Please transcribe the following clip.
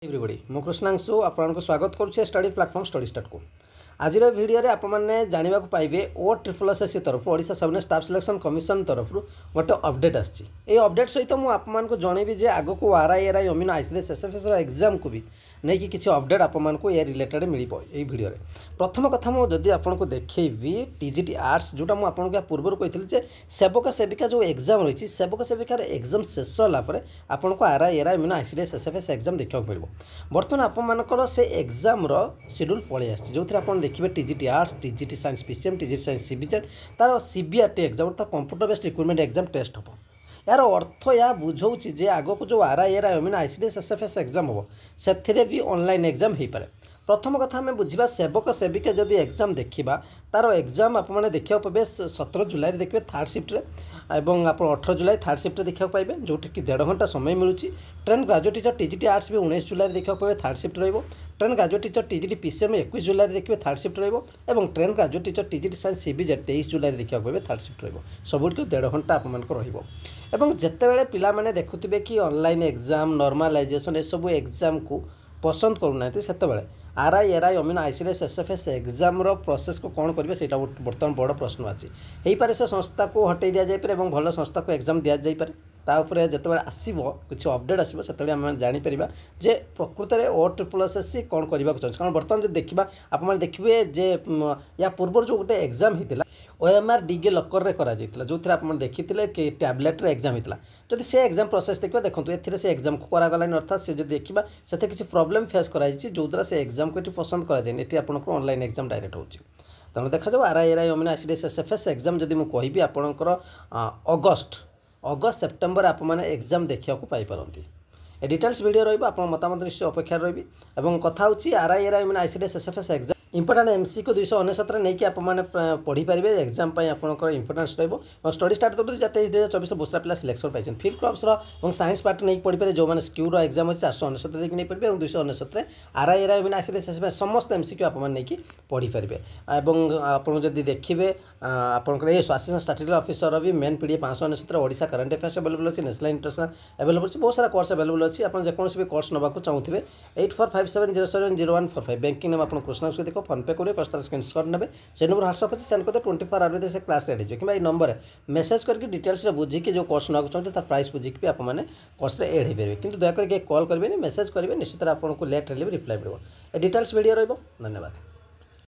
Everybody मु कृष्णांशु आपको स्वागत करुच्छे स्टडी प्लाटफॉर्म स्टडी स्टार्ट को आज भिडियो आप जानवा पाइबे OSSSC तरफ ओडिशा सबने स्टाफ सिलेक्शन कमिशन तरफ गोटे अपडेट आसी अपडेट सहित मुझे जनइबी जे आग को RI अमीन ICS SFS एग्जाम को भी नहीं कि किसी अपडेट आपको ये रिलेटेड मिल भिडियो प्रथम कथा मुझे आपको देखी TGT आर्ट्स जोटा मुझे पूर्व कही सेवक सेविका जो एग्जाम रही सेवक सेविकार एग्जाम शेष होगापर आपको RI अमीन ICS SFS एग्जाम देखा मिल बर्तमान आपर से एग्जाम शेड्यूल पलि आसी जो थे देखिए TGT arts TGT science PCM TGT science CBZ तार CBRT एग्जाम अर्थात computer based recruitment exam test हम यार अर्थ या बुझाऊँ जे आग को जो RI अमीन ICS SFS एग्जाम हम से भी ऑनलाइन एग्जाम हो पारे। प्रथम कथा आम बुझा सेवक सेविका जदि एग्जाम देखा तार एग्जाम आपने देखा पाए 17 जुलाई देखिए थर्ड शिफ्ट्रे और आप 18 जुलाई थर्ड शिफ्ट देखा पाइबे जोटा कि 1.5 घंटा समय मिलूँ। Train graduate teacher TGT arts भी 19 जुलाई देखा पाए थर्ड शिफ्ट रही। Train graduate teacher TGT PCM 21 जुलाई देखिए थर्ड शिफ्ट रही। Train graduate teacher TGT science CBZ 23 जुलाई देखा पाए थर्ड शिफ्ट रबुठ 1.5 घंटा आपको जितेबाला पिला देखुवे कि ऑनलाइन एग्जाम नॉर्मलाइजेशन ये सब एग्जाम को पसंद करूना से RI अमीन ICS SFS एग्जाम प्रोसेस को कौन करेंगे से बर्तमान बड़ प्रश्न अच्छी पारे से संस्था को हटई दि जापे और भल संस्था को एग्जाम दि जापे तापर जिते आसो किसी अपडेट आसो से आम जापर जे प्रकृत में OSSSC कौन करने को चाहिए कारण बर्तमान जो देखा आप देखिए जे या पूर्व जो गोटे एग्जाम होता OMR DG लकर में जो थे आप देखी कि टैबलेट एग्जाम होता जब से एग्जाम प्रोसेस देखा देखो ए से एग्जाम को करागलानी अर्थात से जो देखा से किसी प्रोब्लेम फेस कराई जो द्वारा से एग्जाम को ये पसंद कराए ये आपको ऑनलाइन एग्जाम डायरेक्ट हो तेणु देखा जाओ RI अमीन ICS SFS एग्जाम जदि मुझे कहि आपणकर अगस्त सेप्टेम्बर आप एग्जाम देखा पाइपारती ए डिटेल्स वीडियो रहा मतामत निश्चय अपेक्षा रही और कथा RI अमीन ICS SFS exam important MCQ 299 नहीं कि पढ़ी पारे एग्जाम आपंकर इंपोर्टेंस रहा स्टडी स्टार्ट करूँ 23/2024 बहुत सारा पिला सिलेक्शन पाई फिल्ड क्रॉप्स और साइंस पार्ट नहीं पढ़ी पारे जो मैंने स्क्यू एग्जाम अच्छे 499 देखिए नहीं पढ़े और 299 RI अमीन ICS SFS समस्त MCQ आपकी पढ़ी पारे और आपड़ देखिए आपंकर ये असिस्टेंट स्टैट्यूटरी ऑफिसर भी main PDF 599 Odisha current affairs available अच्छी नेशनल इंटरनेशनल अवेलेबल अच्छी बहुत सारा कोर्स अवेलेबल अच्छी आप जेकोसी भी कोर्स नाक चाहूे 8457070145 बैंकिंग नाम आप कृष्णा देख फोन पे करेंगे कस्तर स्क्रीनशॉट ने से नंबर व्हाट्सअप अच्छे सेंड करते 24 आवर भितर से क्लास रेडी कि ये नंबर मेसेज करके डिटेल्स बुझिकी जो कोर्स नाक चाहते तार प्राइस बुझिकी भी आपने कोर्स एड हो पारे कि दयाकोरी कॉल करेंगे मेसेज करेंगे निश्चित आपको लेट हेल्ले भी रिप्लाई मिले डिटेल्स वीडियो रहा धन्यवाद।